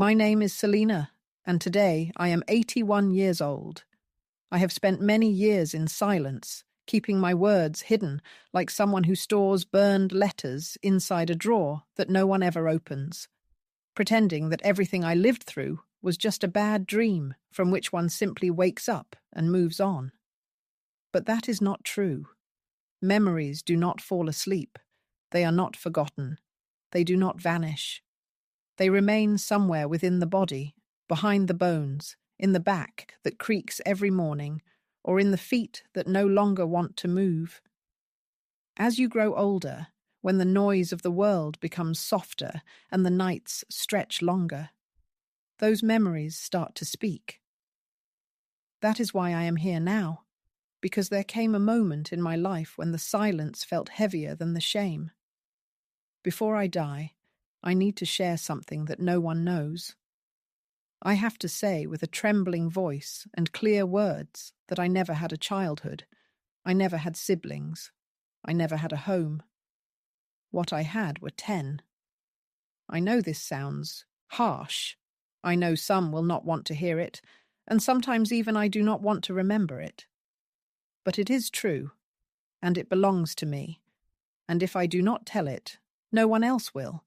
My name is Selina, and today I am 81 years old. I have spent many years in silence, keeping my words hidden, like someone who stores burned letters inside a drawer that no one ever opens, pretending that everything I lived through was just a bad dream from which one simply wakes up and moves on. But that is not true. Memories do not fall asleep. They are not forgotten. They do not vanish. They remain somewhere within the body, behind the bones, in the back that creaks every morning, or in the feet that no longer want to move. As you grow older, when the noise of the world becomes softer and the nights stretch longer, those memories start to speak. That is why I am here now, because there came a moment in my life when the silence felt heavier than the shame. Before I die, I need to share something that no one knows. I have to say with a trembling voice and clear words that I never had a childhood. I never had siblings. I never had a home. What I had were 10. I know this sounds harsh. I know some will not want to hear it, and sometimes even I do not want to remember it. But it is true, and it belongs to me, and if I do not tell it, no one else will,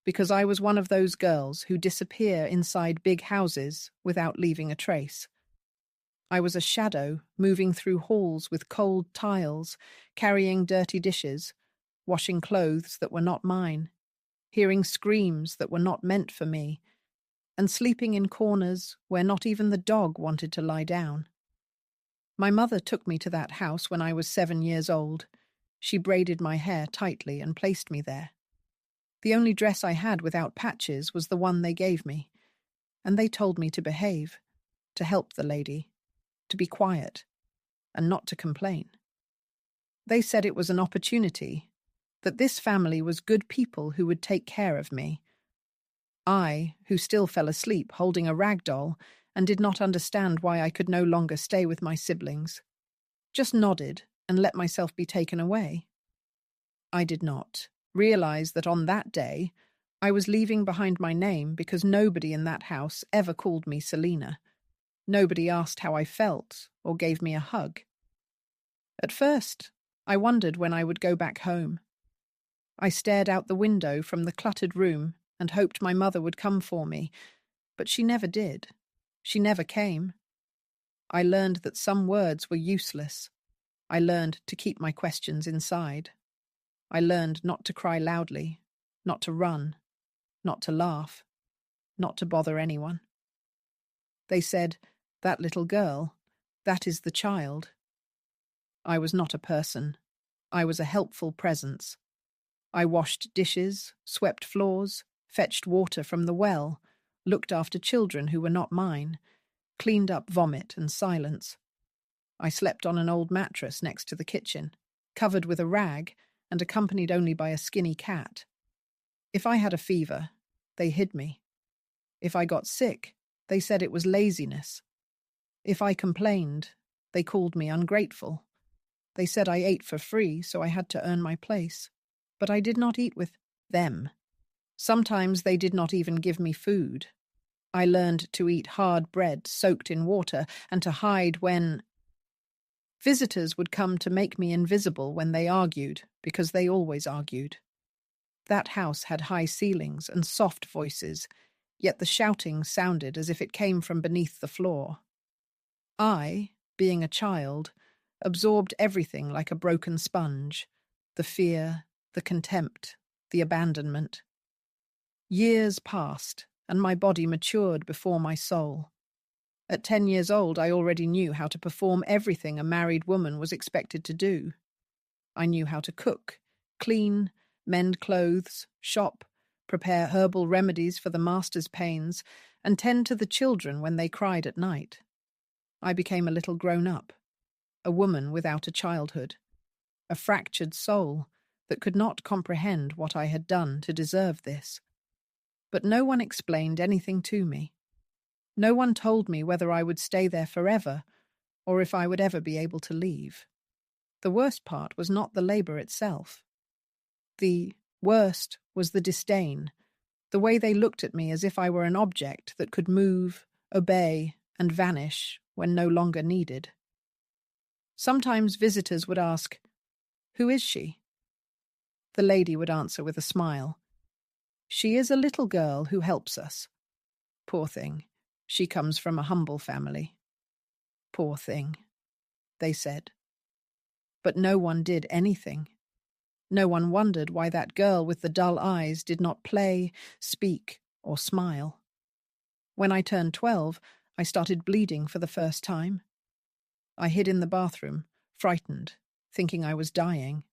because I was one of those girls who disappear inside big houses without leaving a trace. I was a shadow moving through halls with cold tiles, carrying dirty dishes, washing clothes that were not mine, hearing screams that were not meant for me, and sleeping in corners where not even the dog wanted to lie down. My mother took me to that house when I was 7 years old. She braided my hair tightly and placed me there. The only dress I had without patches was the one they gave me, and they told me to behave, to help the lady, to be quiet, and not to complain. They said it was an opportunity, that this family was good people who would take care of me. I, who still fell asleep holding a rag doll and did not understand why I could no longer stay with my siblings, just nodded and let myself be taken away. I did not realize that on that day I was leaving behind my name because nobody in that house ever called me Selina. Nobody asked how I felt or gave me a hug. At first, I wondered when I would go back home. I stared out the window from the cluttered room and hoped my mother would come for me, but she never did. She never came. I learned that some words were useless. I learned to keep my questions inside. I learned not to cry loudly, not to run, not to laugh, not to bother anyone. They said, "That little girl, that is the child." I was not a person. I was a helpful presence. I washed dishes, swept floors, fetched water from the well, looked after children who were not mine, cleaned up vomit and silence. I slept on an old mattress next to the kitchen, covered with a rag and accompanied only by a skinny cat. If I had a fever, they hid me. If I got sick, they said it was laziness. If I complained, they called me ungrateful. They said I ate for free, so I had to earn my place. But I did not eat with them. Sometimes they did not even give me food. I learned to eat hard bread soaked in water and to hide when visitors would come to make me invisible when they argued, because they always argued. That house had high ceilings and soft voices, yet the shouting sounded as if it came from beneath the floor. I, being a child, absorbed everything like a broken sponge, the fear, the contempt, the abandonment. Years passed, and my body matured before my soul. At 10 years old, I already knew how to perform everything a married woman was expected to do. I knew how to cook, clean, mend clothes, shop, prepare herbal remedies for the master's pains, and tend to the children when they cried at night. I became a little grown-up, a woman without a childhood, a fractured soul that could not comprehend what I had done to deserve this. But no one explained anything to me. No one told me whether I would stay there forever or if I would ever be able to leave. The worst part was not the labor itself. The worst was the disdain, The way they looked at me as if I were an object that could move, obey, and vanish when no longer needed. Sometimes visitors would ask, "Who is she?" The lady would answer with a smile, "She is a little girl who helps us. Poor thing, she comes from a humble family." Poor thing, they said. But no one did anything. No one wondered why that girl with the dull eyes did not play, speak, or smile. When I turned 12, I started bleeding for the first time. I hid in the bathroom, frightened, thinking I was dying.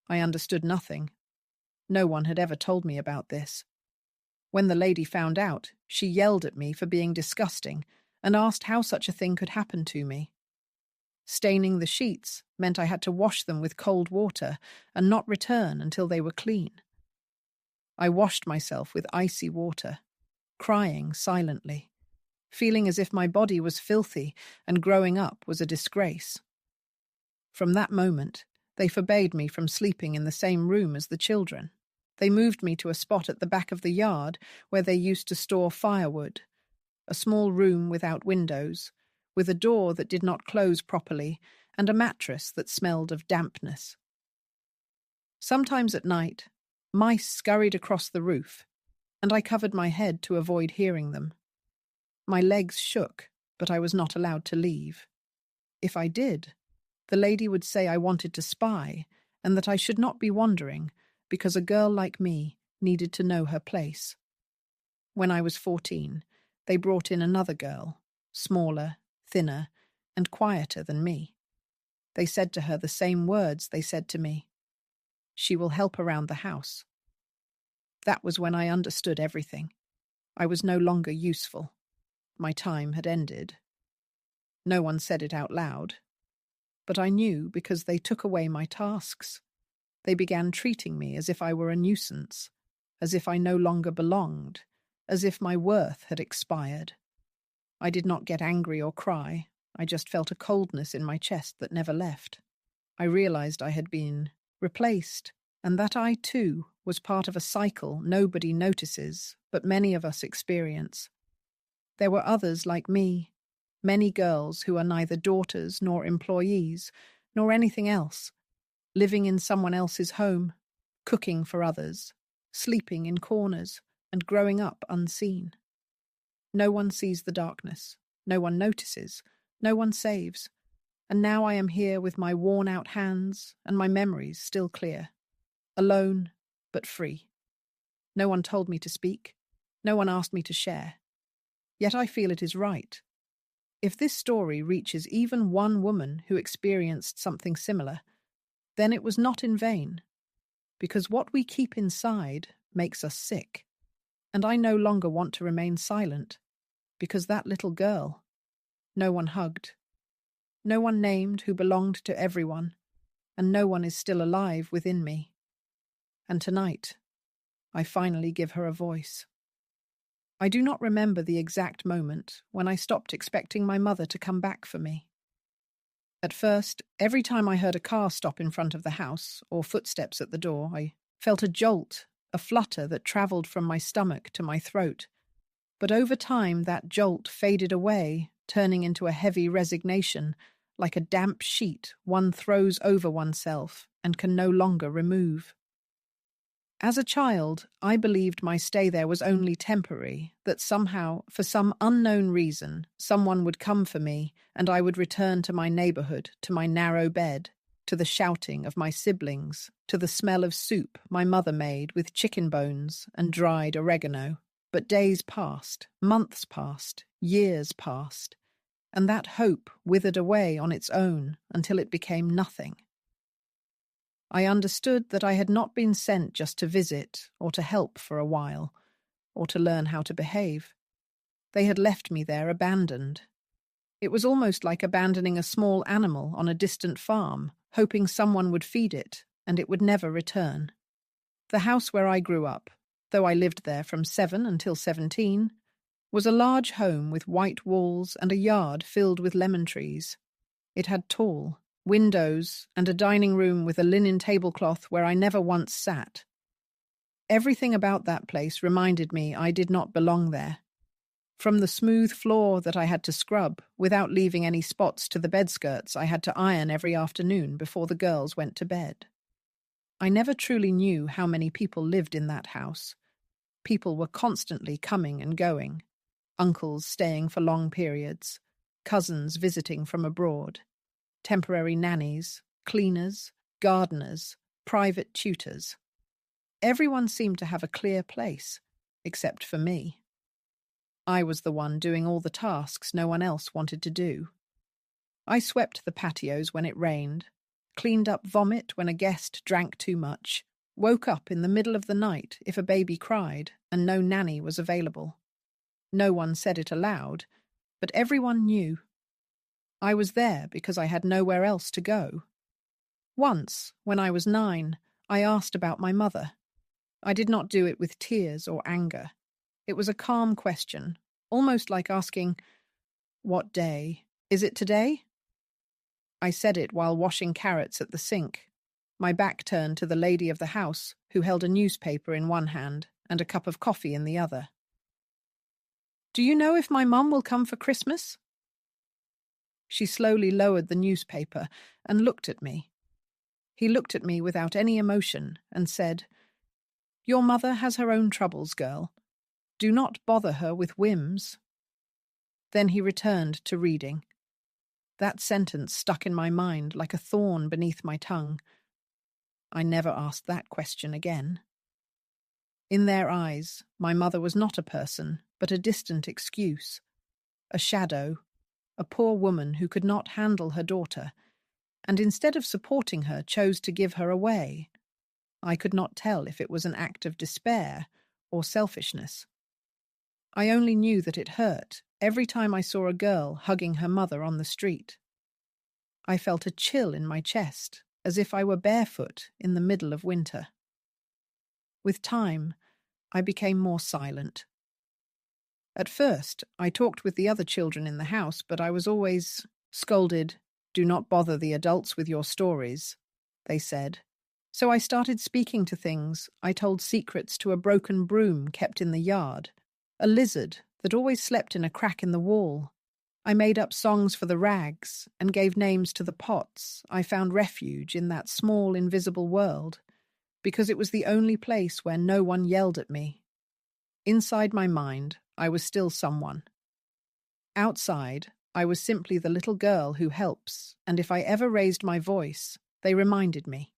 I understood nothing. No one had ever told me about this. When the lady found out, she yelled at me for being disgusting and asked how such a thing could happen to me. Staining the sheets meant I had to wash them with cold water and not return until they were clean. I washed myself with icy water, crying silently, feeling as if my body was filthy and growing up was a disgrace. From that moment, they forbade me from sleeping in the same room as the children. They moved me to a spot at the back of the yard where they used to store firewood, a small room without windows, with a door that did not close properly and a mattress that smelled of dampness. Sometimes at night, mice scurried across the roof, and I covered my head to avoid hearing them. My legs shook, but I was not allowed to leave. If I did, the lady would say I wanted to spy and that I should not be wandering because a girl like me needed to know her place. When I was 14, they brought in another girl, smaller, thinner, and quieter than me. They said to her the same words they said to me. "She will help around the house." That was when I understood everything. I was no longer useful. My time had ended. No one said it out loud, but I knew because they took away my tasks. They began treating me as if I were a nuisance, as if I no longer belonged, as if my worth had expired. I did not get angry or cry. I just felt a coldness in my chest that never left. I realized I had been replaced, and that I, too, was part of a cycle nobody notices, but many of us experience. There were others like me, many girls who are neither daughters nor employees, nor anything else, living in someone else's home, cooking for others, sleeping in corners, and growing up unseen. No one sees the darkness, no one notices, no one saves, and now I am here with my worn-out hands and my memories still clear, alone but free. No one told me to speak, no one asked me to share. Yet I feel it is right. If this story reaches even one woman who experienced something similar, then it was not in vain, because what we keep inside makes us sick, and I no longer want to remain silent, because that little girl, no one hugged, no one named who belonged to everyone, and no one is still alive within me. And tonight, I finally give her a voice. I do not remember the exact moment when I stopped expecting my mother to come back for me. At first, every time I heard a car stop in front of the house or footsteps at the door, I felt a jolt, a flutter that travelled from my stomach to my throat. But over time, that jolt faded away, turning into a heavy resignation, like a damp sheet one throws over oneself and can no longer remove. As a child, I believed my stay there was only temporary, that somehow, for some unknown reason, someone would come for me and I would return to my neighbourhood, to my narrow bed, to the shouting of my siblings, to the smell of soup my mother made with chicken bones and dried oregano. But days passed, months passed, years passed, and that hope withered away on its own until it became nothing. I understood that I had not been sent just to visit or to help for a while, or to learn how to behave. They had left me there abandoned. It was almost like abandoning a small animal on a distant farm, hoping someone would feed it, and it would never return. The house where I grew up, though I lived there from 7 until 17, was a large home with white walls and a yard filled with lemon trees. It had tall windows and a dining room with a linen tablecloth where I never once sat. Everything about that place reminded me I did not belong there. From the smooth floor that I had to scrub, without leaving any spots to the bedskirts I had to iron every afternoon before the girls went to bed. I never truly knew how many people lived in that house. People were constantly coming and going. Uncles staying for long periods, cousins visiting from abroad, temporary nannies, cleaners, gardeners, private tutors. Everyone seemed to have a clear place, except for me. I was the one doing all the tasks no one else wanted to do. I swept the patios when it rained, cleaned up vomit when a guest drank too much, woke up in the middle of the night if a baby cried and no nanny was available. No one said it aloud, but everyone knew. I was there because I had nowhere else to go. Once, when I was 9, I asked about my mother. I did not do it with tears or anger. It was a calm question, almost like asking, "What day? Is it today?" I said it while washing carrots at the sink, my back turned to the lady of the house, who held a newspaper in one hand and a cup of coffee in the other. "Do you know if my mum will come for Christmas?" She slowly lowered the newspaper and looked at me. He looked at me without any emotion and said, "Your mother has her own troubles, girl. Do not bother her with whims." Then he returned to reading. That sentence stuck in my mind like a thorn beneath my tongue. I never asked that question again. In their eyes, my mother was not a person, but a distant excuse, a shadow, a poor woman who could not handle her daughter, and instead of supporting her, chose to give her away. I could not tell if it was an act of despair or selfishness. I only knew that it hurt every time I saw a girl hugging her mother on the street. I felt a chill in my chest, as if I were barefoot in the middle of winter. With time, I became more silent. At first, I talked with the other children in the house, but I was always scolded. "Do not bother the adults with your stories," they said. So I started speaking to things. I told secrets to a broken broom kept in the yard, a lizard that always slept in a crack in the wall. I made up songs for the rags and gave names to the pots. I found refuge in that small, invisible world, because it was the only place where no one yelled at me. Inside my mind, I was still someone. Outside, I was simply the little girl who helps, and if I ever raised my voice, they reminded me.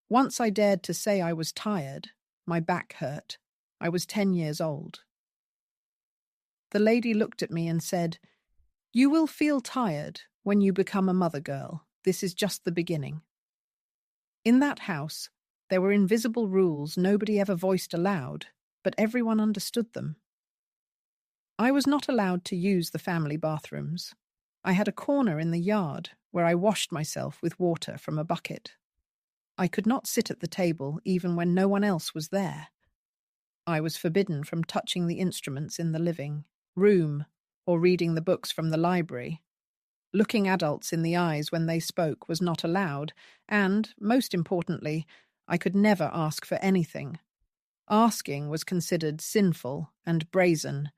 Once I dared to say I was tired, my back hurt. I was 10 years old. The lady looked at me and said, "You will feel tired when you become a mother girl. This is just the beginning." In that house, there were invisible rules nobody ever voiced aloud, but everyone understood them. I was not allowed to use the family bathrooms. I had a corner in the yard where I washed myself with water from a bucket. I could not sit at the table even when no one else was there. I was forbidden from touching the instruments in the living room or reading the books from the library. Looking adults in the eyes when they spoke was not allowed, and, most importantly, I could never ask for anything. Asking was considered sinful and brazen.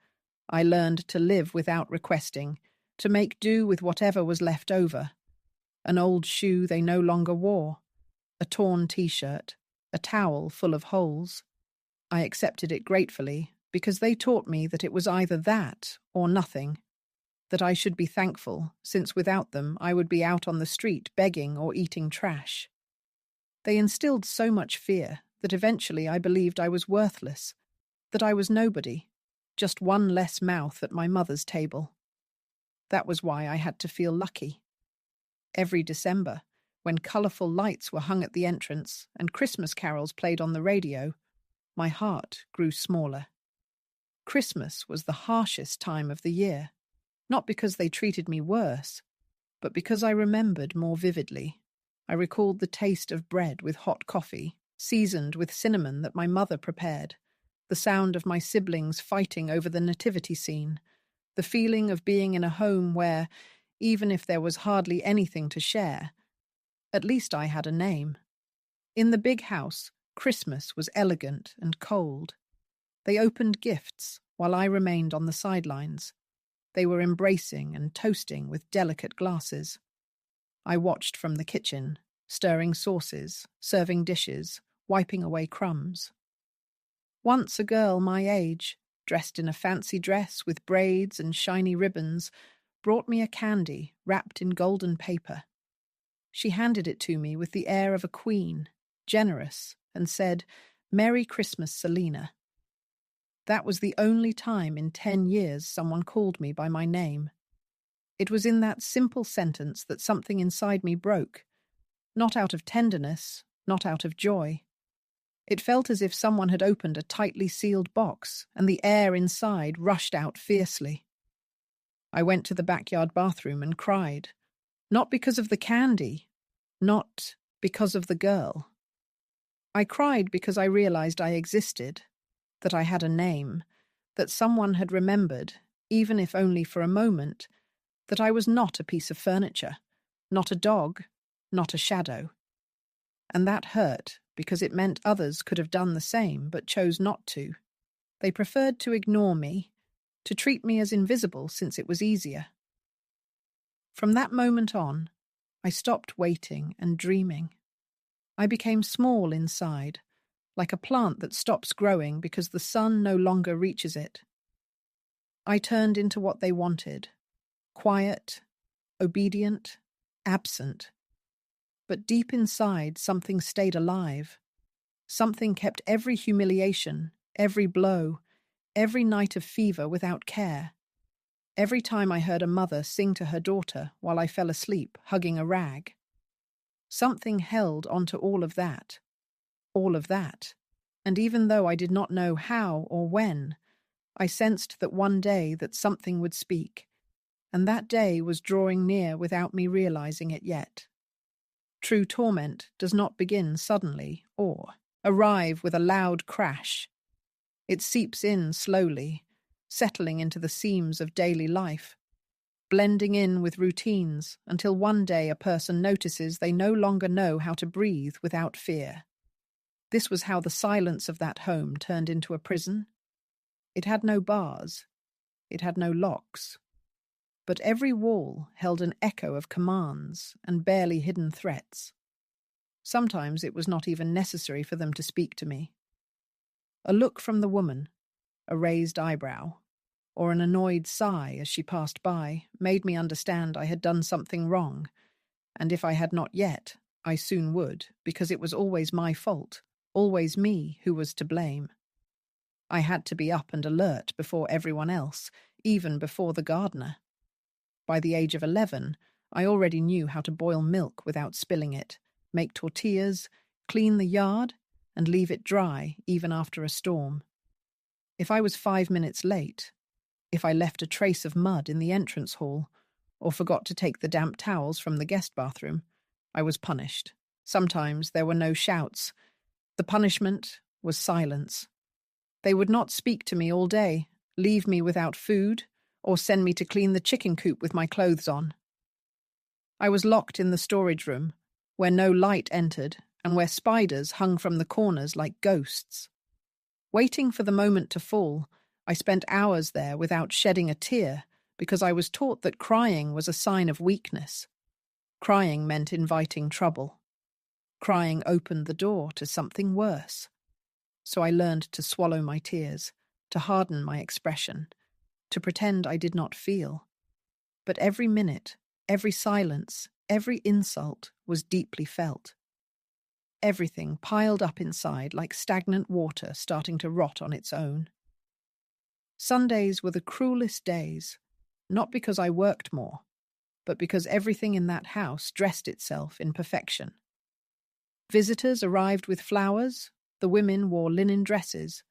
I learned to live without requesting, to make do with whatever was left over. An old shoe they no longer wore, a torn t-shirt, a towel full of holes. I accepted it gratefully because they taught me that it was either that or nothing, that I should be thankful, since without them I would be out on the street begging or eating trash. They instilled so much fear that eventually I believed I was worthless, that I was nobody, just one less mouth at my mother's table. That was why I had to feel lucky. Every December, when colourful lights were hung at the entrance and Christmas carols played on the radio, my heart grew smaller. Christmas was the harshest time of the year, not because they treated me worse, but because I remembered more vividly. I recalled the taste of bread with hot coffee, seasoned with cinnamon that my mother prepared, the sound of my siblings fighting over the nativity scene, the feeling of being in a home where, even if there was hardly anything to share, at least I had a name. In the big house, Christmas was elegant and cold. They opened gifts while I remained on the sidelines. They were embracing and toasting with delicate glasses. I watched from the kitchen, stirring sauces, serving dishes, wiping away crumbs. Once a girl my age, dressed in a fancy dress with braids and shiny ribbons, brought me a candy wrapped in golden paper. She handed it to me with the air of a queen, generous, and said, "Merry Christmas, Selina." That was the only time in 10 years someone called me by my name. It was in that simple sentence that something inside me broke, not out of tenderness, not out of joy. It felt as if someone had opened a tightly sealed box and the air inside rushed out fiercely. I went to the backyard bathroom and cried, not because of the candy, not because of the girl. I cried because I realized I existed, that I had a name, that someone had remembered, even if only for a moment, that I was not a piece of furniture, not a dog, not a shadow. And that hurt because it meant others could have done the same but chose not to. They preferred to ignore me, to treat me as invisible since it was easier. From that moment on, I stopped waiting and dreaming. I became small inside, like a plant that stops growing because the sun no longer reaches it. I turned into what they wanted, quiet, obedient, absent. But deep inside, something stayed alive. Something kept every humiliation, every blow, every night of fever without care. Every time I heard a mother sing to her daughter while I fell asleep, hugging a rag. Something held onto all of that. And even though I did not know how or when, I sensed that one day that something would speak, and that day was drawing near without me realizing it yet. True torment does not begin suddenly or arrive with a loud crash. It seeps in slowly, settling into the seams of daily life, blending in with routines until one day a person notices they no longer know how to breathe without fear. This was how the silence of that home turned into a prison. It had no bars. It had no locks. But every wall held an echo of commands and barely hidden threats. Sometimes it was not even necessary for them to speak to me. A look from the woman, a raised eyebrow, or an annoyed sigh as she passed by made me understand I had done something wrong, and if I had not yet, I soon would, because it was always my fault, always me who was to blame. I had to be up and alert before everyone else, even before the gardener. By the age of 11, I already knew how to boil milk without spilling it, make tortillas, clean the yard, and leave it dry even after a storm. If I was 5 minutes late, if I left a trace of mud in the entrance hall, or forgot to take the damp towels from the guest bathroom, I was punished. Sometimes there were no shouts. The punishment was silence. They would not speak to me all day, leave me without food, or send me to clean the chicken coop with my clothes on. I was locked in the storage room, where no light entered and where spiders hung from the corners like ghosts. Waiting for the moment to fall, I spent hours there without shedding a tear because I was taught that crying was a sign of weakness. Crying meant inviting trouble. Crying opened the door to something worse. So I learned to swallow my tears, to harden my expression, to pretend I did not feel. But every minute, every silence, every insult was deeply felt. Everything piled up inside like stagnant water starting to rot on its own. Sundays were the cruelest days, not because I worked more, but because everything in that house dressed itself in perfection. Visitors arrived with flowers, the women wore linen dresses,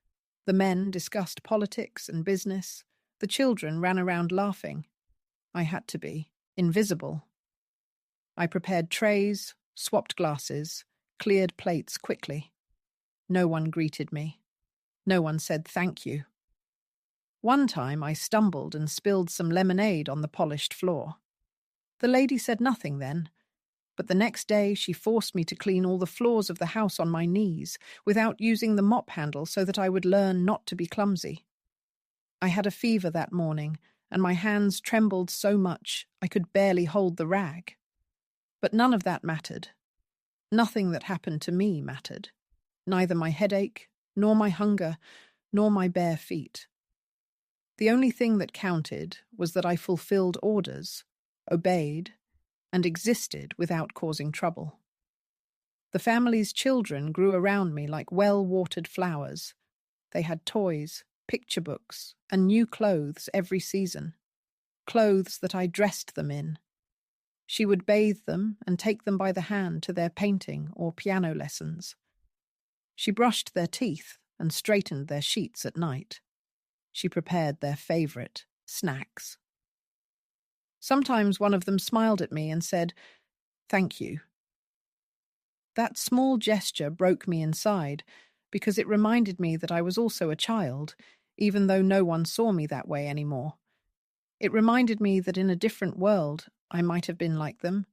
the men discussed politics and business, the children ran around laughing. I had to be invisible. I prepared trays, swapped glasses, cleared plates quickly. No one greeted me. No one said thank you. One time I stumbled and spilled some lemonade on the polished floor. The lady said nothing then, But the next day she forced me to clean all the floors of the house on my knees, without using the mop handle so that I would learn not to be clumsy. I had a fever that morning, and my hands trembled so much I could barely hold the rag. But none of that mattered. Nothing that happened to me mattered. Neither my headache, nor my hunger, nor my bare feet. The only thing that counted was that I fulfilled orders, obeyed, and existed without causing trouble. The family's children grew around me like well-watered flowers. They had toys, picture books, and new clothes every season. Clothes that I dressed them in. She would bathe them and take them by the hand to their painting or piano lessons. She brushed their teeth and straightened their sheets at night. She prepared their favourite snacks. Sometimes one of them smiled at me and said, "Thank you." That small gesture broke me inside because it reminded me that I was also a child, even though no one saw me that way anymore. It reminded me that in a different world I might have been like them,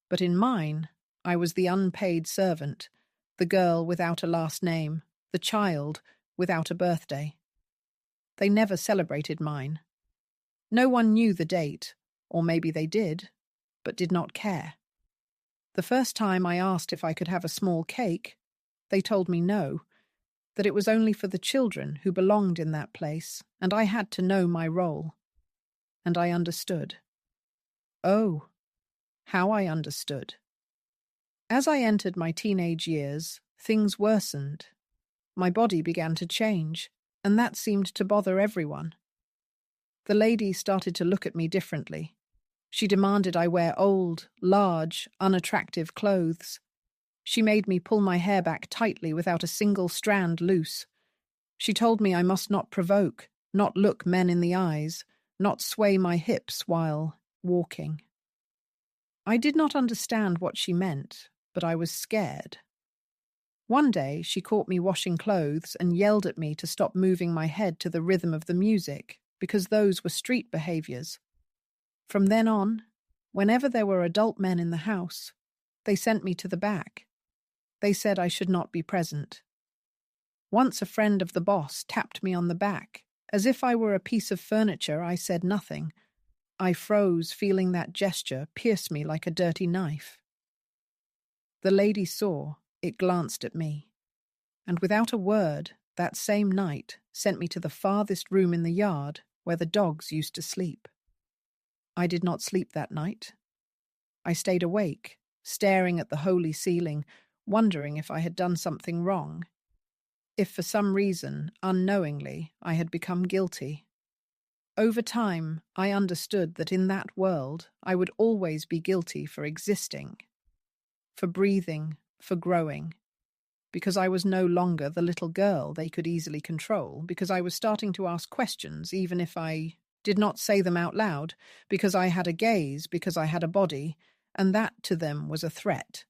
but in mine I was the unpaid servant, the girl without a last name, the child without a birthday. They never celebrated mine. No one knew the date, or maybe they did, but did not care. The first time I asked if I could have a small cake, they told me no, that it was only for the children who belonged in that place, and I had to know my role. And I understood. Oh, how I understood. As I entered my teenage years, things worsened. My body began to change, and that seemed to bother everyone. The lady started to look at me differently. She demanded I wear old, large, unattractive clothes. She made me pull my hair back tightly without a single strand loose. She told me I must not provoke, not look men in the eyes, not sway my hips while walking. I did not understand what she meant, but I was scared. One day she caught me washing clothes and yelled at me to stop moving my head to the rhythm of the music, because those were street behaviours. From then on, whenever there were adult men in the house, they sent me to the back. They said I should not be present. Once a friend of the boss tapped me on the back. As if I were a piece of furniture, I said nothing. I froze, feeling that gesture pierce me like a dirty knife. The lady saw, it glanced at me, and without a word, that same night, sent me to the farthest room in the yard where the dogs used to sleep. I did not sleep that night. I stayed awake, staring at the holy ceiling, wondering if I had done something wrong. If for some reason, unknowingly, I had become guilty. Over time, I understood that in that world I would always be guilty for existing, for breathing, for growing, because I was no longer the little girl they could easily control, because I was starting to ask questions even if I did not say them out loud, because I had a gaze, because I had a body, and that to them was a threat.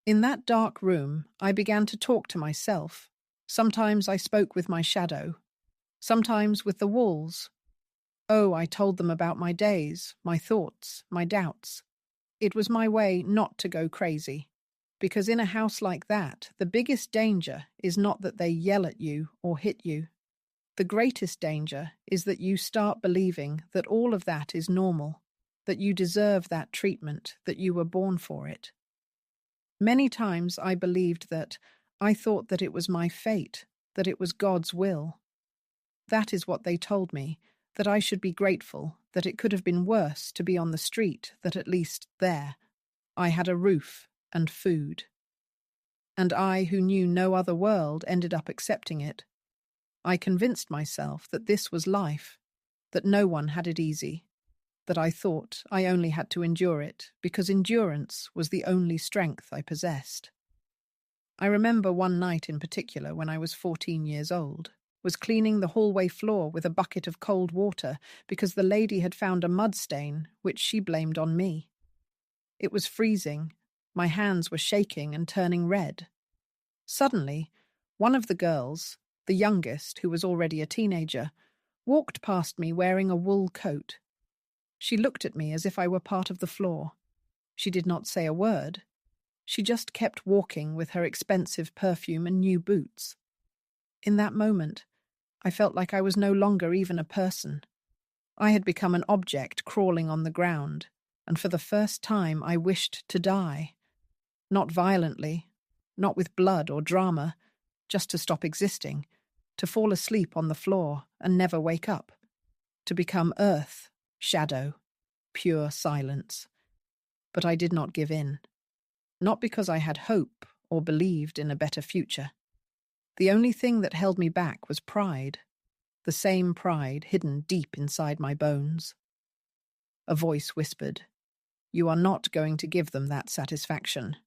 In that dark room, I began to talk to myself. Sometimes I spoke with my shadow, sometimes with the walls. Oh, I told them about my days, my thoughts, my doubts. It was my way not to go crazy, because in a house like that, the biggest danger is not that they yell at you or hit you. The greatest danger is that you start believing that all of that is normal, that you deserve that treatment, that you were born for it. Many times I believed that, I thought that it was my fate, that it was God's will. That is what they told me, that I should be grateful, that it could have been worse to be on the street, that at least there I had a roof and food. And I, who knew no other world, ended up accepting it. I convinced myself that this was life, that no one had it easy, that I thought I only had to endure it, because endurance was the only strength I possessed. I remember one night in particular when I was 14 years old, was cleaning the hallway floor with a bucket of cold water because the lady had found a mud stain which she blamed on me. It was freezing, my hands were shaking and turning red. Suddenly, one of the girls, the youngest, who was already a teenager, walked past me wearing a wool coat. She looked at me as if I were part of the floor. She did not say a word. She just kept walking with her expensive perfume and new boots. In that moment, I felt like I was no longer even a person. I had become an object crawling on the ground, and for the first time I wished to die. Not violently, not with blood or drama, just to stop existing, to fall asleep on the floor and never wake up, to become earth, shadow, pure silence. But I did not give in. Not because I had hope or believed in a better future. The only thing that held me back was pride, the same pride hidden deep inside my bones. A voice whispered, "You are not going to give them that satisfaction.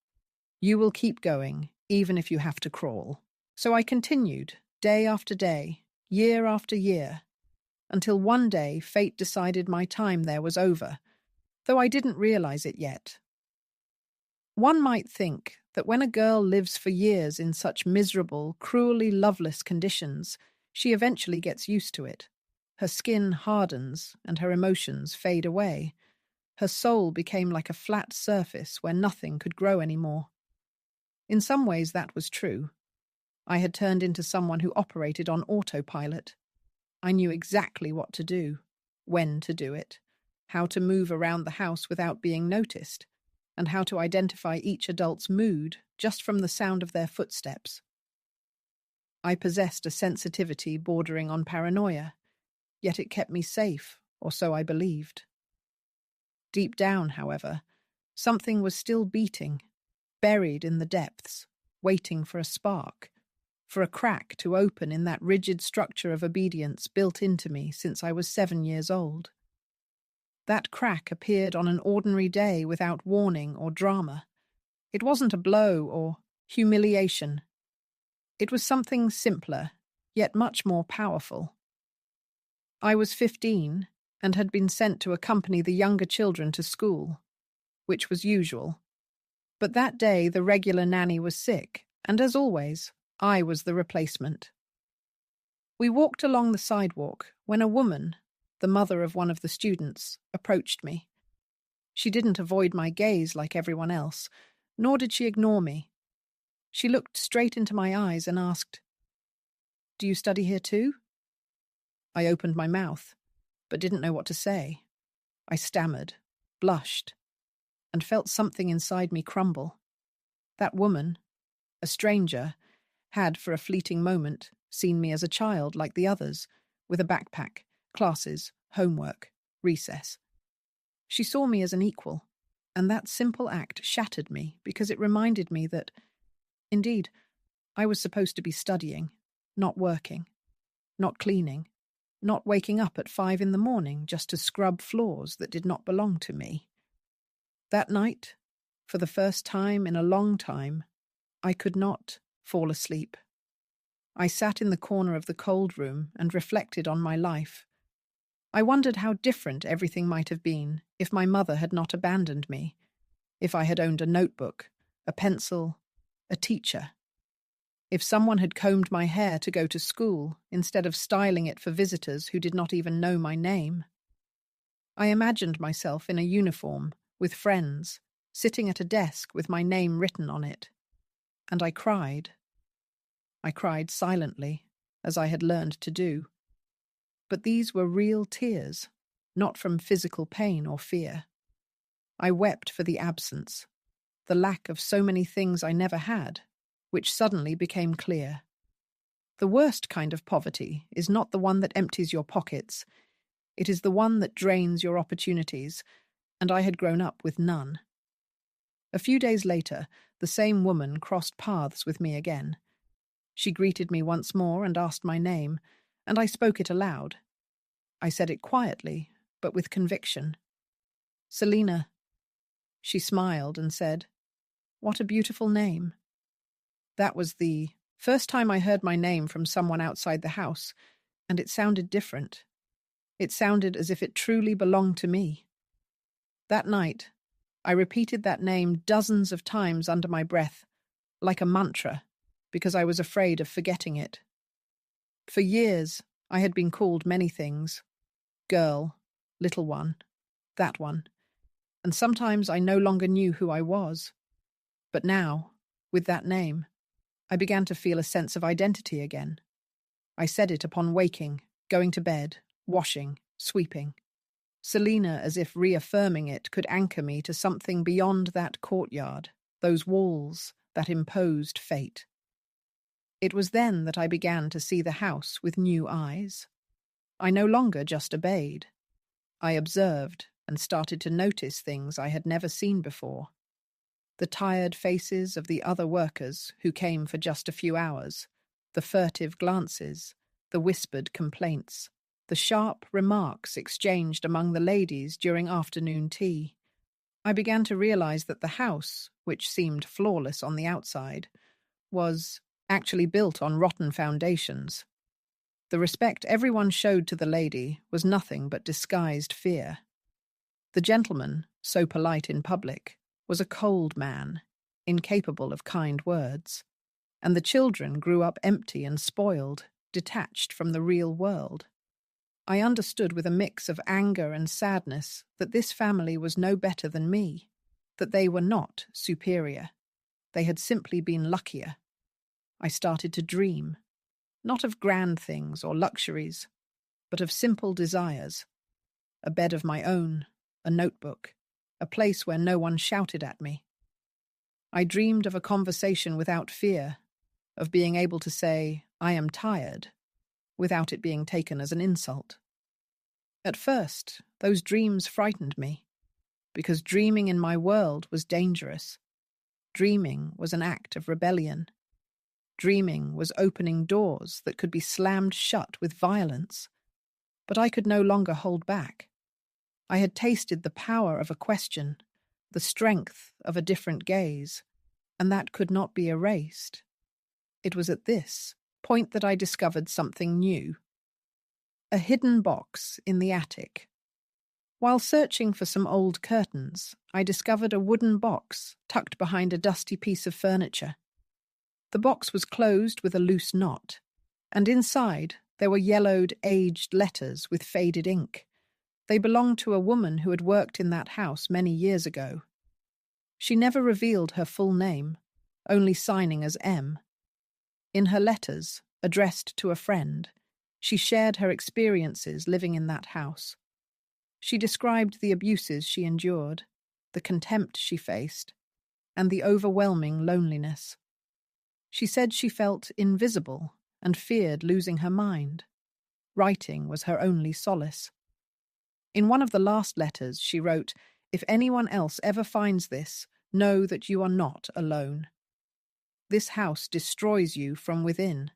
You will keep going, even if you have to crawl." So I continued, day after day, year after year, until one day fate decided my time there was over, though I didn't realize it yet. One might think that when a girl lives for years in such miserable, cruelly loveless conditions, she eventually gets used to it. Her skin hardens and her emotions fade away. Her soul became like a flat surface where nothing could grow anymore. In some ways that was true. I had turned into someone who operated on autopilot. I knew exactly what to do, when to do it, how to move around the house without being noticed, and how to identify each adult's mood just from the sound of their footsteps. I possessed a sensitivity bordering on paranoia, yet it kept me safe, or so I believed. Deep down, however, something was still beating, buried in the depths, waiting for a spark, for a crack to open in that rigid structure of obedience built into me since I was 7 years old. That crack appeared on an ordinary day without warning or drama. It wasn't a blow or humiliation. It was something simpler, yet much more powerful. I was 15 and had been sent to accompany the younger children to school, which was usual. But that day the regular nanny was sick, and as always, I was the replacement. We walked along the sidewalk when a woman, the mother of one of the students, approached me. She didn't avoid my gaze like everyone else, nor did she ignore me. She looked straight into my eyes and asked, "Do you study here too?" I opened my mouth, but didn't know what to say. I stammered, blushed, and felt something inside me crumble. That woman, a stranger, had for a fleeting moment seen me as a child like the others, with a backpack, classes, homework, recess. She saw me as an equal, and that simple act shattered me because it reminded me that, indeed, I was supposed to be studying, not working, not cleaning, not waking up at 5 in the morning just to scrub floors that did not belong to me. That night, for the first time in a long time, I could not fall asleep. I sat in the corner of the cold room and reflected on my life. I wondered how different everything might have been if my mother had not abandoned me, if I had owned a notebook, a pencil, a teacher. If someone had combed my hair to go to school instead of styling it for visitors who did not even know my name. I imagined myself in a uniform, with friends, sitting at a desk with my name written on it. And I cried. I cried silently, as I had learned to do. But these were real tears, not from physical pain or fear. I wept for the absence, the lack of so many things I never had, which suddenly became clear. The worst kind of poverty is not the one that empties your pockets. It is the one that drains your opportunities, and I had grown up with none. A few days later, the same woman crossed paths with me again. She greeted me once more and asked my name, and I spoke it aloud. I said it quietly, but with conviction. "Selina." She smiled and said, "What a beautiful name." That was the first time I heard my name from someone outside the house, and it sounded different. It sounded as if it truly belonged to me. That night, I repeated that name dozens of times under my breath, like a mantra, because I was afraid of forgetting it. For years, I had been called many things. Girl, little one, that one. and sometimes I no longer knew who I was. But now, with that name, I began to feel a sense of identity again. I said it upon waking, going to bed, washing, sweeping. Selina, as if reaffirming it, could anchor me to something beyond that courtyard, those walls, that imposed fate. It was then that I began to see the house with new eyes. I no longer just obeyed. I observed and started to notice things I had never seen before. The tired faces of the other workers who came for just a few hours, the furtive glances, the whispered complaints, the sharp remarks exchanged among the ladies during afternoon tea. I began to realize that the house, which seemed flawless on the outside, was actually built on rotten foundations. The respect everyone showed to the lady was nothing but disguised fear. The gentleman, so polite in public, was a cold man, incapable of kind words, and the children grew up empty and spoiled, detached from the real world. I understood with a mix of anger and sadness that this family was no better than me, that they were not superior. They had simply been luckier. I started to dream, not of grand things or luxuries, but of simple desires. A bed of my own, a notebook, a place where no one shouted at me. I dreamed of a conversation without fear, of being able to say, "I am tired," without it being taken as an insult. At first, those dreams frightened me, because dreaming in my world was dangerous. Dreaming was an act of rebellion. Dreaming was opening doors that could be slammed shut with violence. But I could no longer hold back. I had tasted the power of a question, the strength of a different gaze, and that could not be erased. It was at this point that I discovered something new. A hidden box in the attic. While searching for some old curtains, I discovered a wooden box tucked behind a dusty piece of furniture. The box was closed with a loose knot, and inside there were yellowed, aged letters with faded ink. They belonged to a woman who had worked in that house many years ago. She never revealed her full name, only signing as M. In her letters, addressed to a friend, she shared her experiences living in that house. She described the abuses she endured, the contempt she faced, and the overwhelming loneliness. She said she felt invisible and feared losing her mind. Writing was her only solace. In one of the last letters, she wrote, "If anyone else ever finds this, know that you are not alone. This house destroys you from within,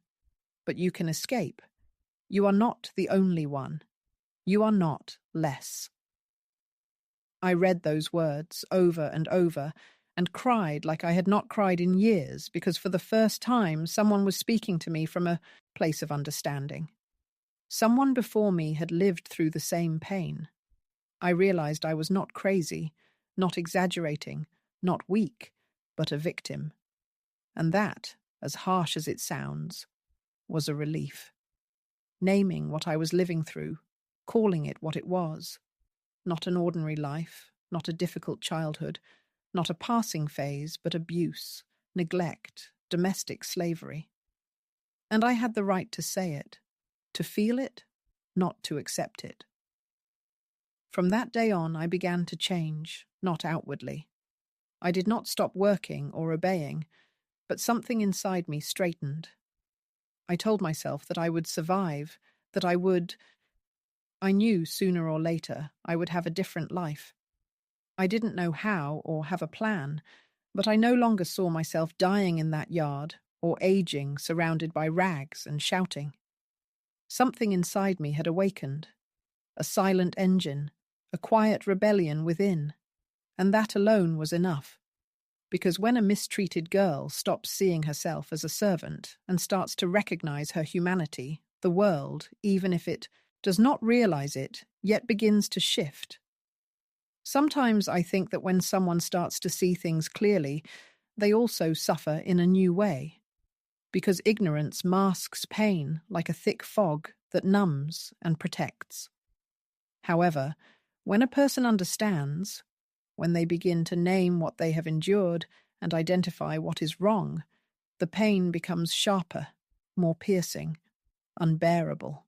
but you can escape. You are not the only one. You are not less." I read those words over and over and cried like I had not cried in years because for the first time someone was speaking to me from a place of understanding. Someone before me had lived through the same pain. I realized I was not crazy, not exaggerating, not weak, but a victim. And that, as harsh as it sounds, was a relief. Naming what I was living through, calling it what it was. Not an ordinary life, not a difficult childhood, not a passing phase, but abuse, neglect, domestic slavery. And I had the right to say it, to feel it, not to accept it. From that day on, I began to change, not outwardly. I did not stop working or obeying, but something inside me straightened. I told myself that I would survive, that I knew sooner or later I would have a different life. I didn't know how or have a plan, but I no longer saw myself dying in that yard or aging surrounded by rags and shouting. Something inside me had awakened, a silent engine, a quiet rebellion within, and that alone was enough. Because when a mistreated girl stops seeing herself as a servant and starts to recognize her humanity, the world, even if it does not realize it, yet begins to shift. Sometimes I think that when someone starts to see things clearly, they also suffer in a new way, because ignorance masks pain like a thick fog that numbs and protects. However, when a person understands, When they begin to name what they have endured and identify what is wrong, the pain becomes sharper, more piercing, unbearable.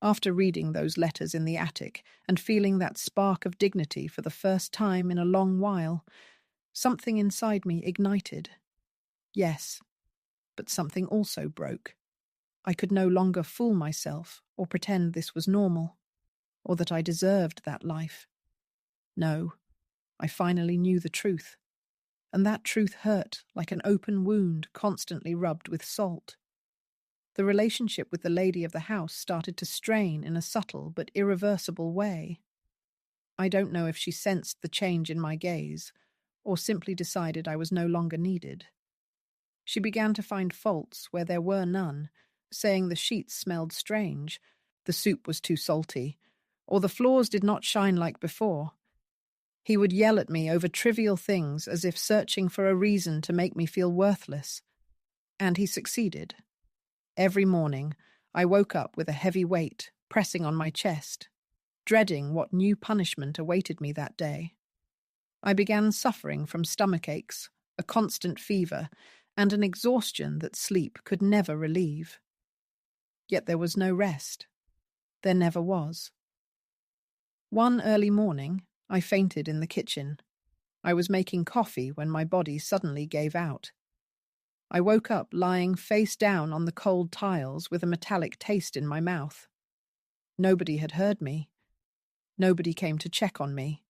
After reading those letters in the attic and feeling that spark of dignity for the first time in a long while, something inside me ignited. Yes, but something also broke. I could no longer fool myself or pretend this was normal, or that I deserved that life. No, I finally knew the truth, and that truth hurt like an open wound constantly rubbed with salt. The relationship with the lady of the house started to strain in a subtle but irreversible way. I don't know if she sensed the change in my gaze, or simply decided I was no longer needed. She began to find faults where there were none, saying the sheets smelled strange, the soup was too salty, or the floors did not shine like before. He would yell at me over trivial things as if searching for a reason to make me feel worthless. And he succeeded. Every morning, I woke up with a heavy weight pressing on my chest, dreading what new punishment awaited me that day. I began suffering from stomach aches, a constant fever, and an exhaustion that sleep could never relieve. Yet there was no rest. There never was. One early morning, I fainted in the kitchen. I was making coffee when my body suddenly gave out. I woke up lying face down on the cold tiles with a metallic taste in my mouth. Nobody had heard me. Nobody came to check on me.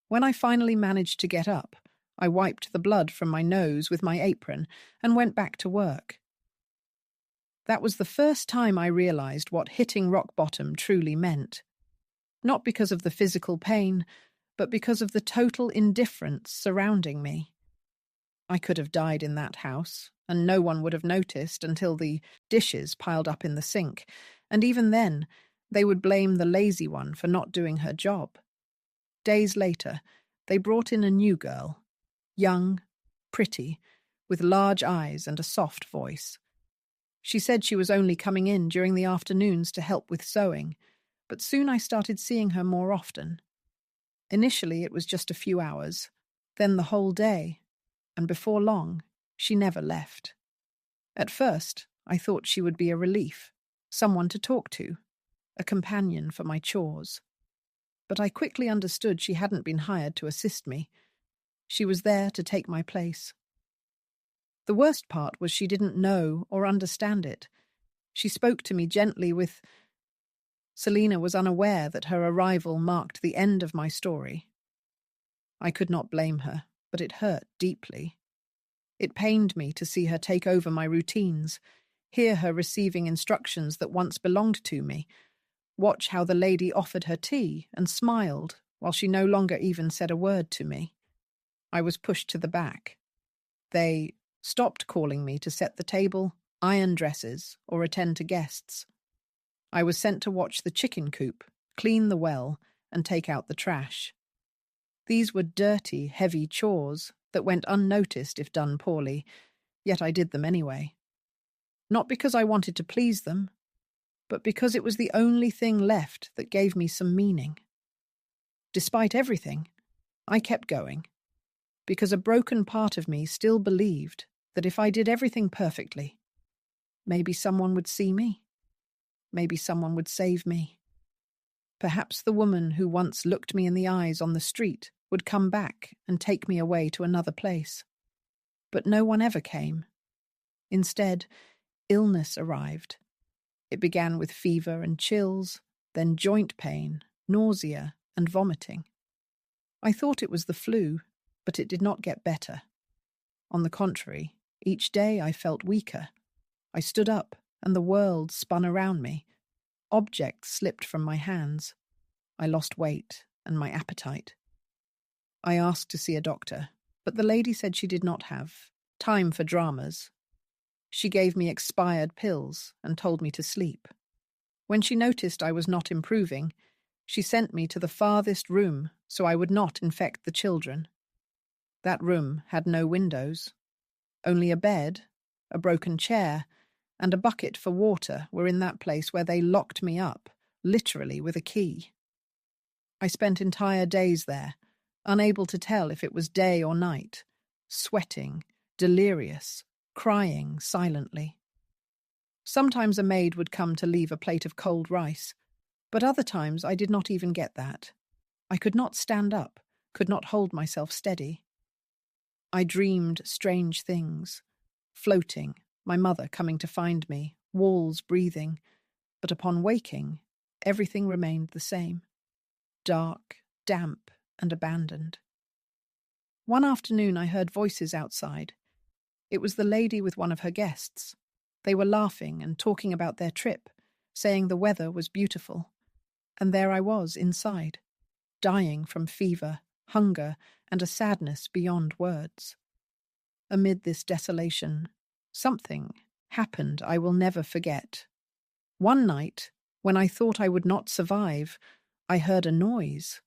When I finally managed to get up, I wiped the blood from my nose with my apron and went back to work. That was the first time I realized what hitting rock bottom truly meant. Not because of the physical pain, but because of the total indifference surrounding me. I could have died in that house, and no one would have noticed until the dishes piled up in the sink, and even then, they would blame the lazy one for not doing her job. Days later, they brought in a new girl, young, pretty, with large eyes and a soft voice. She said she was only coming in during the afternoons to help with sewing, but soon I started seeing her more often. Initially, it was just a few hours, then the whole day, and before long, she never left. At first, I thought she would be a relief, someone to talk to, a companion for my chores. But I quickly understood she hadn't been hired to assist me. She was there to take my place. The worst part was she didn't know or understand it. She spoke to me gently with... Selina was unaware that her arrival marked the end of my story. I could not blame her, but it hurt deeply. It pained me to see her take over my routines, hear her receiving instructions that once belonged to me, watch how the lady offered her tea and smiled while she no longer even said a word to me. I was pushed to the back. They stopped calling me to set the table, iron dresses, or attend to guests. I was sent to watch the chicken coop, clean the well, and take out the trash. These were dirty, heavy chores that went unnoticed if done poorly, yet I did them anyway. Not because I wanted to please them, but because it was the only thing left that gave me some meaning. Despite everything, I kept going, because a broken part of me still believed that if I did everything perfectly, maybe someone would see me. Maybe someone would save me. Perhaps the woman who once looked me in the eyes on the street would come back and take me away to another place. But no one ever came. Instead, illness arrived. It began with fever and chills, then joint pain, nausea, and vomiting. I thought it was the flu, but it did not get better. On the contrary, each day I felt weaker. I stood up, and the world spun around me. Objects slipped from my hands. I lost weight and my appetite. I asked to see a doctor, but the lady said she did not have time for dramas. She gave me expired pills and told me to sleep. When she noticed I was not improving, she sent me to the farthest room so I would not infect the children. That room had no windows. Only a bed, a broken chair, and a bucket for water were in that place where they locked me up, literally with a key. I spent entire days there, unable to tell if it was day or night, sweating, delirious, crying silently. Sometimes a maid would come to leave a plate of cold rice, but other times I did not even get that. I could not stand up, could not hold myself steady. I dreamed strange things, floating, my mother coming to find me, walls breathing, but upon waking, everything remained the same, dark, damp, and abandoned. One afternoon I heard voices outside. It was the lady with one of her guests. They were laughing and talking about their trip, saying the weather was beautiful. And there I was inside, dying from fever, hunger, and a sadness beyond words. Amid this desolation, something happened I will never forget. One night, when I thought I would not survive, I heard a noise.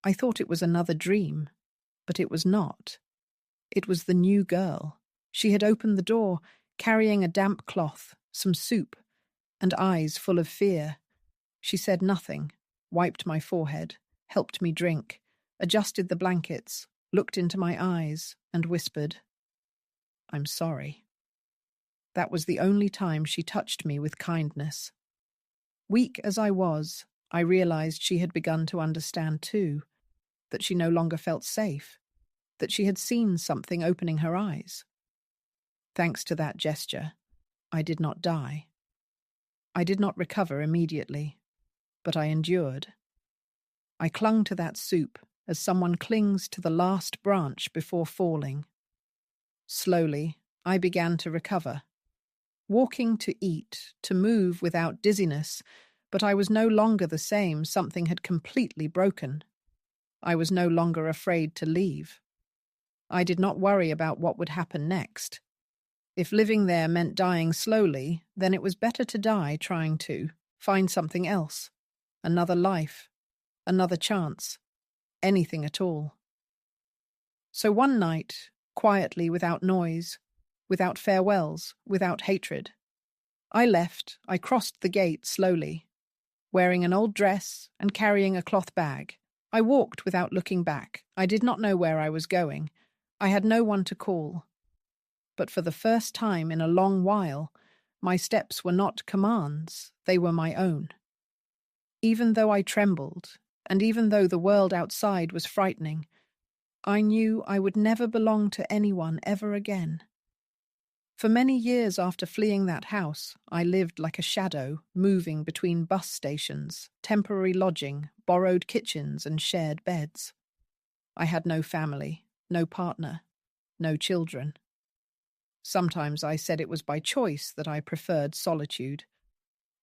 I thought it was another dream, but it was not. It was the new girl. She had opened the door, carrying a damp cloth, some soup, and eyes full of fear. She said nothing, wiped my forehead, helped me drink, adjusted the blankets, looked into my eyes, and whispered, "I'm sorry." That was the only time she touched me with kindness. Weak as I was, I realized she had begun to understand too, that she no longer felt safe, that she had seen something opening her eyes. Thanks to that gesture, I did not die. I did not recover immediately, but I endured. I clung to that soup as someone clings to the last branch before falling. Slowly, I began to recover. Walking to eat, to move without dizziness, but I was no longer the same. Something had completely broken. I was no longer afraid to leave. I did not worry about what would happen next. If living there meant dying slowly, then it was better to die trying to find something else, another life, another chance, anything at all. So one night, quietly, without noise, without farewells, without hatred, I left. I crossed the gate slowly, wearing an old dress and carrying a cloth bag. I walked without looking back. I did not know where I was going. I had no one to call. But for the first time in a long while, my steps were not commands, they were my own. Even though I trembled, and even though the world outside was frightening, I knew I would never belong to anyone ever again. For many years after fleeing that house, I lived like a shadow, moving between bus stations, temporary lodging, borrowed kitchens, and shared beds. I had no family, no partner, no children. Sometimes I said it was by choice that I preferred solitude.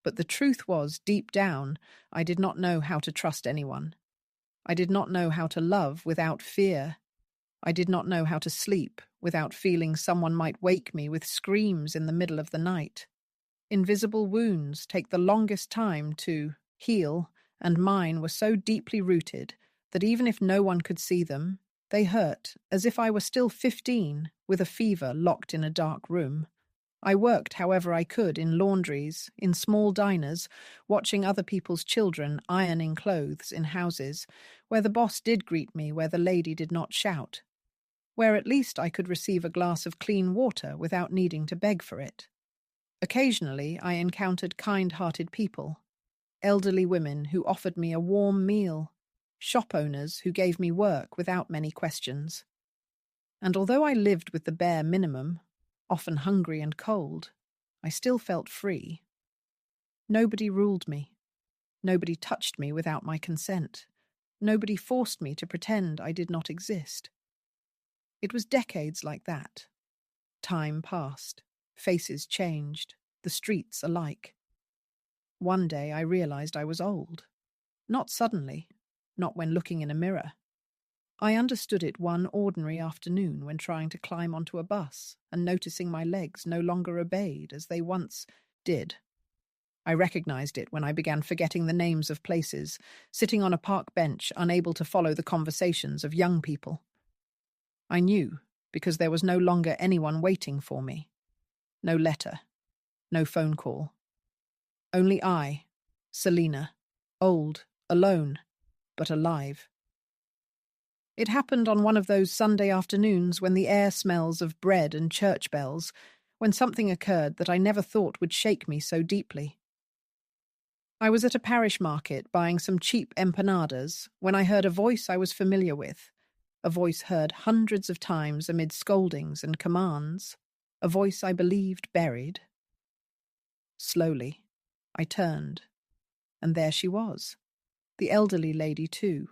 But the truth was, deep down, I did not know how to trust anyone. I did not know how to love without fear. I did not know how to sleep without feeling someone might wake me with screams in the middle of the night. Invisible wounds take the longest time to heal, and mine were so deeply rooted that even if no one could see them, they hurt as if I were still 15 with a fever locked in a dark room. I worked however I could in laundries, in small diners, watching other people's children ironing clothes in houses, where the boss did greet me, where the lady did not shout, where at least I could receive a glass of clean water without needing to beg for it. Occasionally I encountered kind-hearted people, elderly women who offered me a warm meal, shop owners who gave me work without many questions. And although I lived with the bare minimum, often hungry and cold, I still felt free. Nobody ruled me. Nobody touched me without my consent. Nobody forced me to pretend I did not exist. It was decades like that. Time passed. Faces changed. The streets alike. One day I realized I was old. Not suddenly. Not when looking in a mirror. I understood it one ordinary afternoon when trying to climb onto a bus and noticing my legs no longer obeyed as they once did. I recognized it when I began forgetting the names of places, sitting on a park bench unable to follow the conversations of young people. I knew because there was no longer anyone waiting for me. No letter, no phone call. Only I, Selina, old, alone, but alive. It happened on one of those Sunday afternoons when the air smells of bread and church bells, when something occurred that I never thought would shake me so deeply. I was at a parish market buying some cheap empanadas when I heard a voice I was familiar with, a voice heard hundreds of times amid scoldings and commands, a voice I believed buried. Slowly, I turned, and there she was, the elderly lady too,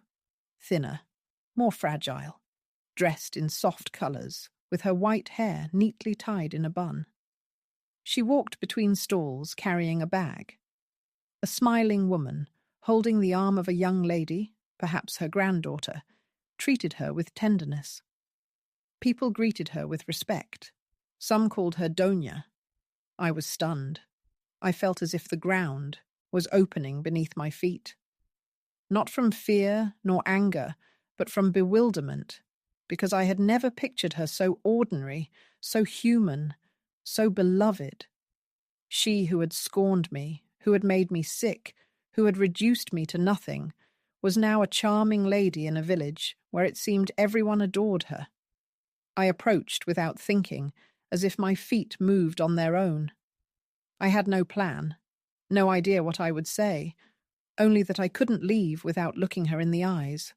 thinner, more fragile, dressed in soft colours, with her white hair neatly tied in a bun. She walked between stalls carrying a bag. A smiling woman, holding the arm of a young lady, perhaps her granddaughter, treated her with tenderness. People greeted her with respect. Some called her Doña. I was stunned. I felt as if the ground was opening beneath my feet. Not from fear nor anger, but from bewilderment, because I had never pictured her so ordinary, so human, so beloved. She who had scorned me, who had made me sick, who had reduced me to nothing, was now a charming lady in a village where it seemed everyone adored her. I approached without thinking, as if my feet moved on their own. I had no plan, no idea what I would say, only that I couldn't leave without looking her in the eyes.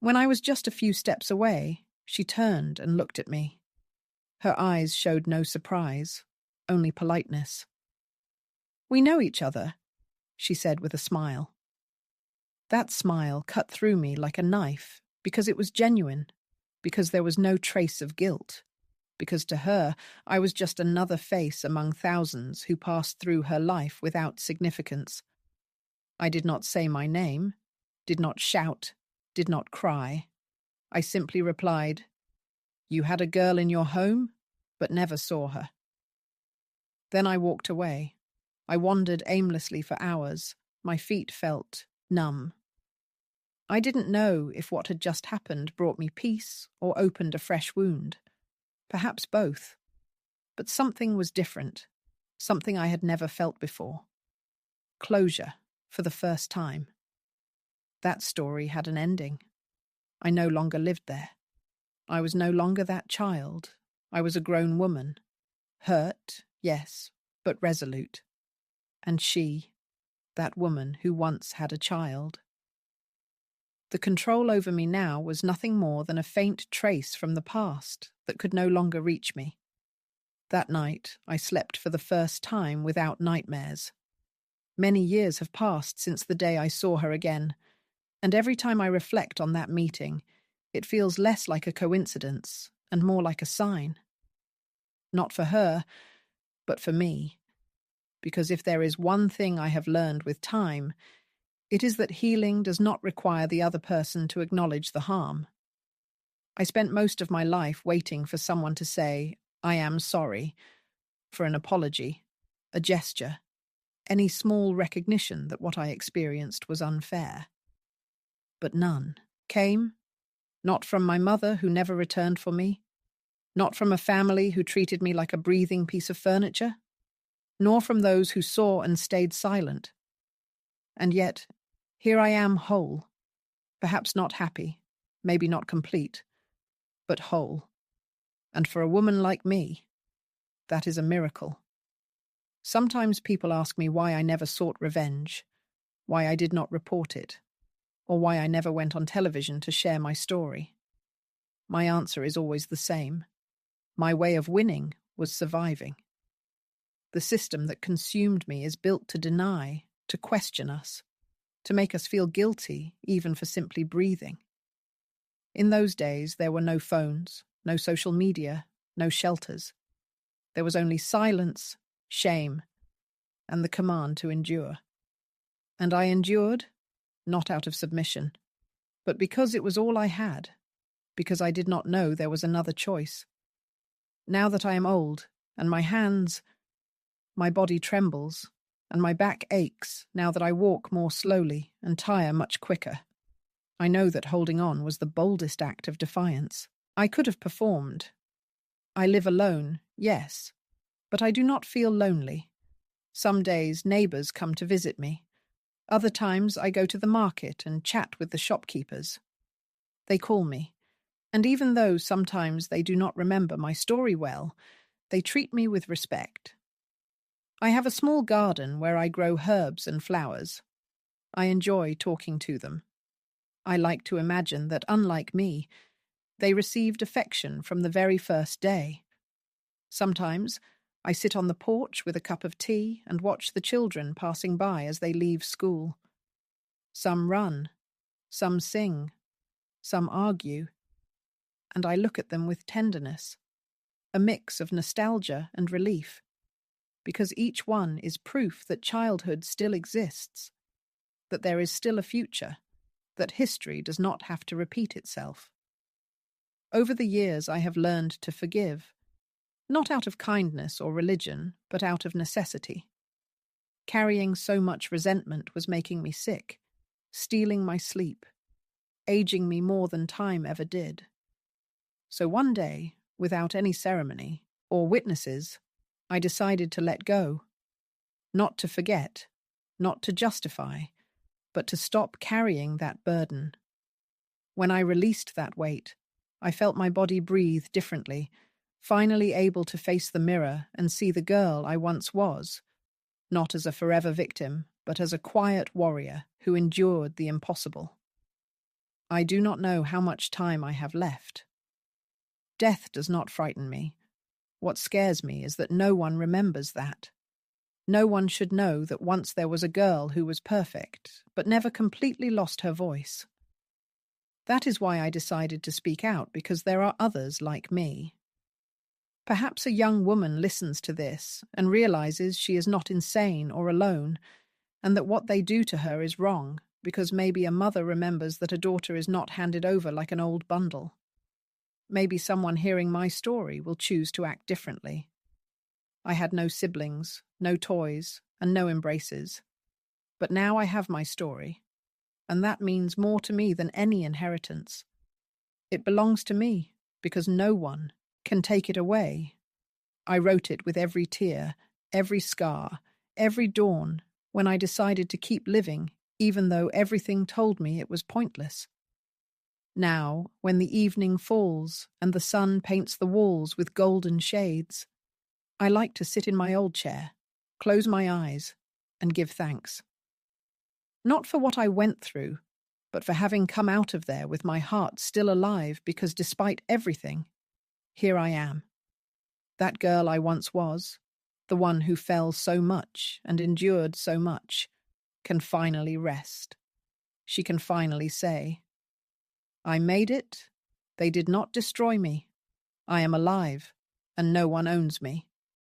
When I was just a few steps away, she turned and looked at me. Her eyes showed no surprise, only politeness. "We know each other," she said with a smile. That smile cut through me like a knife, because it was genuine, because there was no trace of guilt, because to her I was just another face among thousands who passed through her life without significance. I did not say my name, did not shout, did not cry. I simply replied, "You had a girl in your home, but never saw her." Then I walked away. I wandered aimlessly for hours. My feet felt numb. I didn't know if what had just happened brought me peace or opened a fresh wound. Perhaps both. But something was different, something I had never felt before. Closure, for the first time. That story had an ending. I no longer lived there. I was no longer that child. I was a grown woman. Hurt, yes, but resolute. And she, that woman who once had a child. The control over me now was nothing more than a faint trace from the past that could no longer reach me. That night, I slept for the first time without nightmares. Many years have passed since the day I saw her again, and every time I reflect on that meeting, it feels less like a coincidence and more like a sign. Not for her, but for me. Because if there is one thing I have learned with time, it is that healing does not require the other person to acknowledge the harm. I spent most of my life waiting for someone to say, "I am sorry," for an apology, a gesture, any small recognition that what I experienced was unfair. But none came, not from my mother who never returned for me, not from a family who treated me like a breathing piece of furniture, nor from those who saw and stayed silent. And yet, here I am whole, perhaps not happy, maybe not complete, but whole. And for a woman like me, that is a miracle. Sometimes people ask me why I never sought revenge, why I did not report it, or why I never went on television to share my story. My answer is always the same. My way of winning was surviving. The system that consumed me is built to deny, to question us, to make us feel guilty even for simply breathing. In those days, there were no phones, no social media, no shelters. There was only silence, shame, and the command to endure. And I endured, not out of submission, but because it was all I had, because I did not know there was another choice. Now that I am old, and my body trembles, and my back aches now that I walk more slowly and tire much quicker, I know that holding on was the boldest act of defiance. I could have performed. I live alone, yes, but I do not feel lonely. Some days neighbours come to visit me. Other times I go to the market and chat with the shopkeepers. They call me, and even though sometimes they do not remember my story well, they treat me with respect. I have a small garden where I grow herbs and flowers. I enjoy talking to them. I like to imagine that, unlike me, they received affection from the very first day. Sometimes I sit on the porch with a cup of tea and watch the children passing by as they leave school. Some run, some sing, some argue, and I look at them with tenderness, a mix of nostalgia and relief, because each one is proof that childhood still exists, that there is still a future, that history does not have to repeat itself. Over the years I have learned to forgive, not out of kindness or religion, but out of necessity. Carrying so much resentment was making me sick, stealing my sleep, aging me more than time ever did. So one day, without any ceremony or witnesses, I decided to let go. Not to forget, not to justify, but to stop carrying that burden. When I released that weight, I felt my body breathe differently, finally able to face the mirror and see the girl I once was, not as a forever victim, but as a quiet warrior who endured the impossible. I do not know how much time I have left. Death does not frighten me. What scares me is that no one remembers that. No one should know that once there was a girl who was perfect, but never completely lost her voice. That is why I decided to speak out, because there are others like me. Perhaps a young woman listens to this and realizes she is not insane or alone, and that what they do to her is wrong, because maybe a mother remembers that a daughter is not handed over like an old bundle. Maybe someone hearing my story will choose to act differently. I had no siblings, no toys, and no embraces. But now I have my story, and that means more to me than any inheritance. It belongs to me, because no one can take it away. I wrote it with every tear, every scar, every dawn, when I decided to keep living, even though everything told me it was pointless. Now, when the evening falls and the sun paints the walls with golden shades, I like to sit in my old chair, close my eyes, and give thanks. Not for what I went through, but for having come out of there with my heart still alive, because despite everything, here I am. That girl I once was, the one who fell so much and endured so much, can finally rest. She can finally say, I made it. They did not destroy me. I am alive, and no one owns me.